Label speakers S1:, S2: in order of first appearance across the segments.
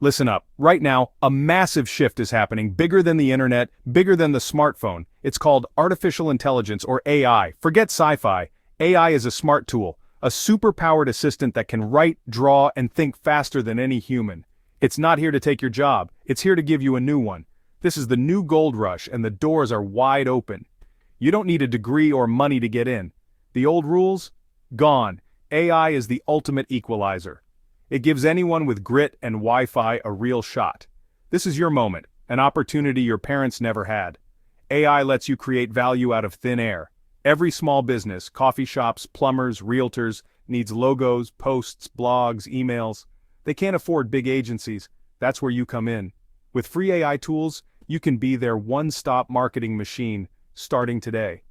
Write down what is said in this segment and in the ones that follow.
S1: Listen up. Right now, a massive shift is happening, bigger than the internet, bigger than the smartphone. It's called artificial intelligence, or AI. Forget sci-fi. AI is a smart tool, a super-powered assistant that can write, draw, and think faster than any human. It's not here to take your job, it's here to give you a new one. This is the new gold rush, and the doors are wide open. You don't need a degree or money to get in. The old rules? Gone. AI is the ultimate equalizer. It gives anyone with grit and Wi-Fi a real shot. This is your moment, an opportunity your parents never had. AI lets you create value out of thin air. Every small business, coffee shops, plumbers, realtors, needs logos, posts, blogs, emails. They can't afford big agencies. That's where you come in. With free AI tools, you can be their one-stop marketing machine, starting today.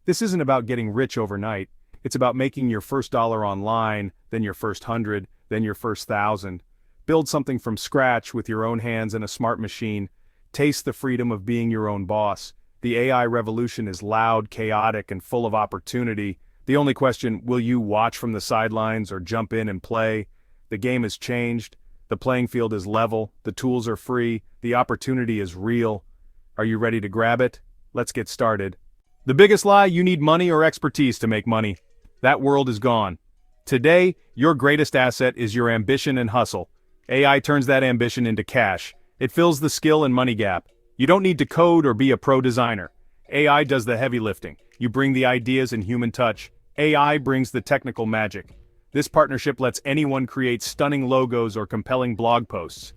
S1: This isn't about getting rich overnight. It's about making your first dollar online, then your first 100, then your first 1,000. Build something from scratch with your own hands and a smart machine. Taste the freedom of being your own boss. The AI revolution is loud, chaotic, and full of opportunity. The only question, will you watch from the sidelines or jump in and play? The game has changed. The playing field is level. The tools are free. The opportunity is real. Are you ready to grab it? Let's get started. The biggest lie: you need money or expertise to make money. That world is gone. Today, your greatest asset is your ambition and hustle. AI turns that ambition into cash. It fills the skill and money gap. You don't need to code or be a pro designer. AI does the heavy lifting. You bring the ideas and human touch. AI brings the technical magic. This partnership lets anyone create stunning logos or compelling blog posts.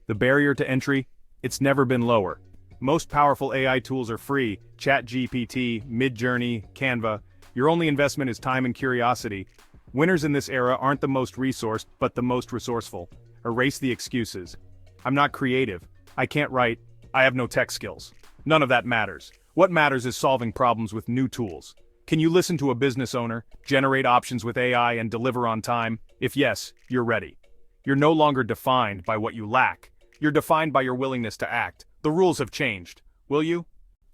S1: The barrier to entry? It's never been lower. Most powerful AI tools are free: ChatGPT, Midjourney, Canva. Your only investment is time and curiosity. Winners in this era aren't the most resourced, but the most resourceful. Erase the excuses. I'm not creative. I can't write. I have no tech skills. None of that matters. What matters is solving problems with new tools. Can you listen to a business owner, generate options with AI, and deliver on time? If yes, you're ready. You're no longer defined by what you lack. You're defined by your willingness to act. The rules have changed. Will you?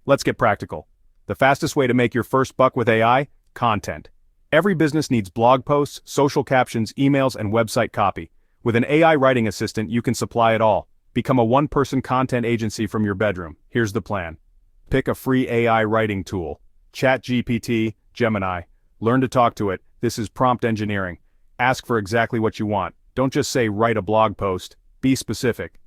S1: Let's get practical. The fastest way to make your first buck with AI? Content. Every business needs blog posts, social captions, emails, and website copy. With an AI writing assistant, you can supply it all. Become a one-person content agency from your bedroom. Here's the plan. Pick a free AI writing tool. ChatGPT, Gemini. Learn to talk to it. This is prompt engineering. Ask for exactly what you want. Don't just say write a blog post. Be specific.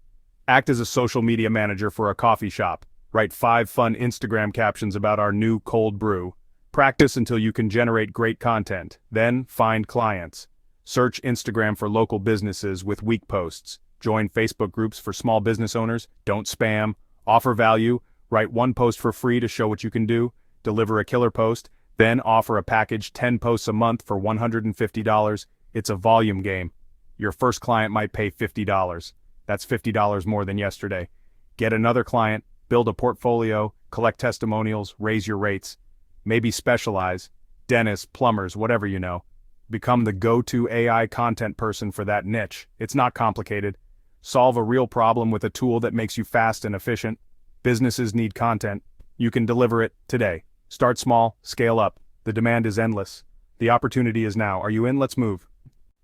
S1: Act as a social media manager for a coffee shop. Write 5 fun Instagram captions about our new cold brew. Practice until you can generate great content. Then, find clients. Search Instagram for local businesses with weak posts. Join Facebook groups for small business owners. Don't spam. Offer value. Write 1 post for free to show what you can do. Deliver a killer post. Then offer a package: 10 posts a month for $150. It's a volume game. Your first client might pay $50. That's $50 more than yesterday. Get another client, build a portfolio, collect testimonials, raise your rates. Maybe specialize. Dentists, plumbers, whatever you know. Become the go-to AI content person for that niche. It's not complicated. Solve a real problem with a tool that makes you fast and efficient. Businesses need content. You can deliver it today. Start small, scale up. The demand is endless. The opportunity is now. Are you in? Let's move.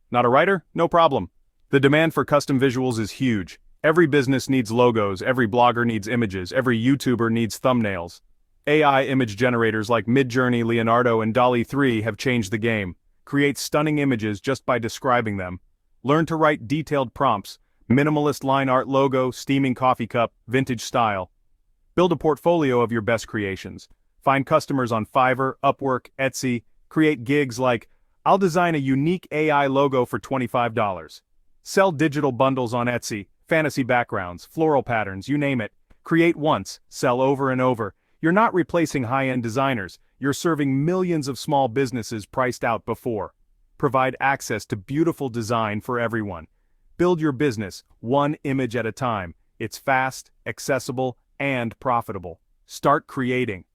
S1: Not a writer? No problem. The demand for custom visuals is huge. Every business needs logos, every blogger needs images, every YouTuber needs thumbnails. AI image generators like Midjourney, Leonardo, and DALL-E 3 have changed the game. Create stunning images just by describing them. Learn to write detailed prompts: minimalist line art logo, steaming coffee cup, vintage style. Build a portfolio of your best creations. Find customers on Fiverr, Upwork, Etsy. Create gigs like, I'll design a unique AI logo for $25. Sell digital bundles on Etsy, fantasy backgrounds, floral patterns, you name it. Create once, sell over and over. You're not replacing high-end designers. You're serving millions of small businesses priced out before. Provide access to beautiful design for everyone. Build your business, one image at a time. It's fast, accessible, and profitable. Start creating.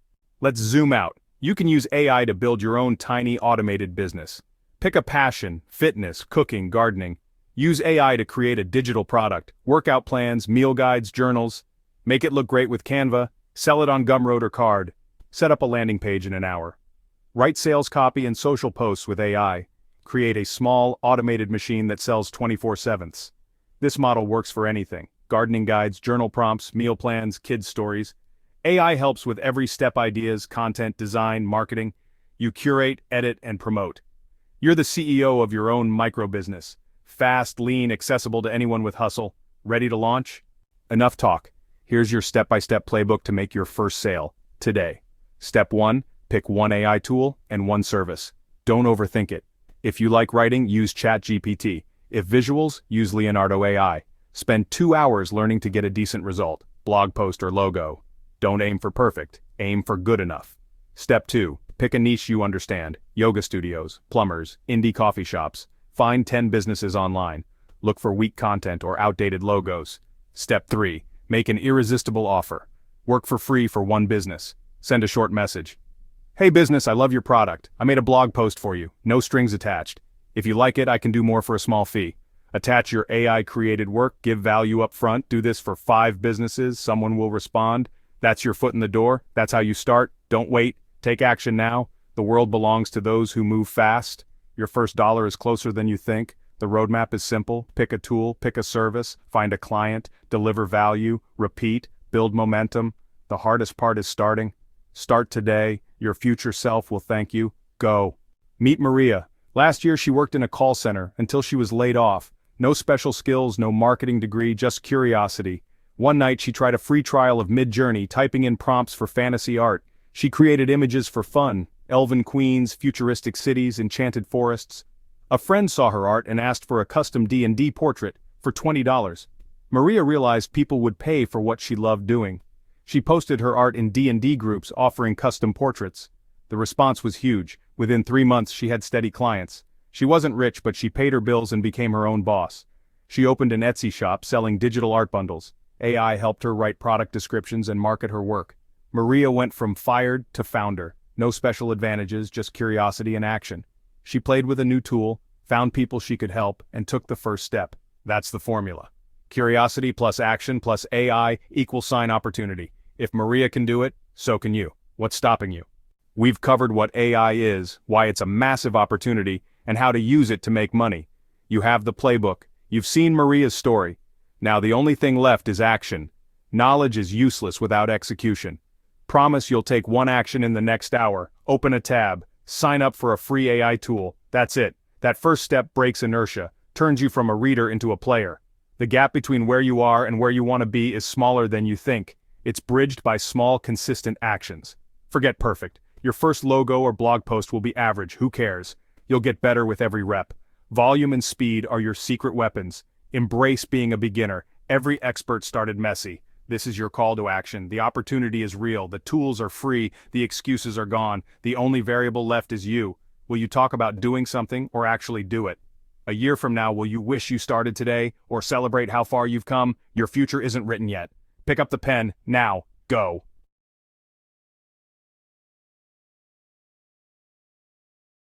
S1: Let's zoom out. You can use AI to build your own tiny automated business. Pick a passion: fitness, cooking, gardening. Use AI to create a digital product: workout plans, meal guides, journals. Make it look great with Canva. Sell it on Gumroad or Card. Set up a landing page in an hour. Write sales copy and social posts with AI. Create a small, automated machine that sells 24/7. This model works for anything: gardening guides, journal prompts, meal plans, kids' stories. AI helps with every step: ideas, content, design, marketing. You curate, edit, and promote. You're the CEO of your own micro business. Fast, lean, accessible to anyone with hustle. Ready to launch? Enough talk. Here's your step-by-step playbook to make your first sale today. Step 1, pick one AI tool and one service. Don't overthink it. If you like writing, use ChatGPT. If visuals, use Leonardo AI. Spend 2 hours learning to get a decent result, blog post or logo. Don't aim for perfect, aim for good enough. Step 2, pick a niche you understand: yoga studios, plumbers, indie coffee shops. Find 10 businesses online. Look for weak content or outdated logos. Step 3, make an irresistible offer. Work for free for one business. Send a short message. Hey business, I love your product. I made a blog post for you. No strings attached. If you like it, I can do more for a small fee. Attach your AI-created work, give value up front. Do this for 5 businesses, someone will respond. That's your foot in the door. That's how you start. Don't wait. Take action now. The world belongs to those who move fast. Your first dollar is closer than you think. The roadmap is simple: pick a tool, pick a service, find a client, deliver value, repeat, build momentum. The hardest part is starting. Start today. Your future self will thank you. Go. Meet Maria. Last year she worked in a call center until she was laid off. No special skills, no marketing degree, just curiosity. One night she tried a free trial of Midjourney, typing in prompts for fantasy art. She created images for fun: elven queens, futuristic cities, enchanted forests. A friend saw her art and asked for a custom D&D portrait for $20. Maria realized people would pay for what she loved doing. She posted her art in D&D groups offering custom portraits. The response was huge. Within 3 months she had steady clients. She wasn't rich, but she paid her bills and became her own boss. She opened an Etsy shop selling digital art bundles. AI helped her write product descriptions and market her work. Maria went from fired to founder. No special advantages, just curiosity and action. She played with a new tool, found people she could help, and took the first step. That's the formula. Curiosity plus action plus AI = opportunity. If Maria can do it, so can you. What's stopping you? We've covered what AI is, why it's a massive opportunity, and how to use it to make money. You have the playbook. You've seen Maria's story. Now the only thing left is action. Knowledge is useless without execution. Promise you'll take one action in the next hour. Open a tab. Sign up for a free AI tool. That's it. That first step breaks inertia, turns you from a reader into a player. The gap between where you are and where you want to be is smaller than you think. It's bridged by small, consistent actions. Forget perfect. Your first logo or blog post will be average. Who cares? You'll get better with every rep. Volume and speed are your secret weapons. Embrace being a beginner. Every expert started messy. This is your call to action. The opportunity is real. The tools are free. The excuses are gone. The only variable left is you. Will you talk about doing something or actually do it? A year from now, will you wish you started today or celebrate how far you've come? Your future isn't written yet. Pick up the pen, now, go.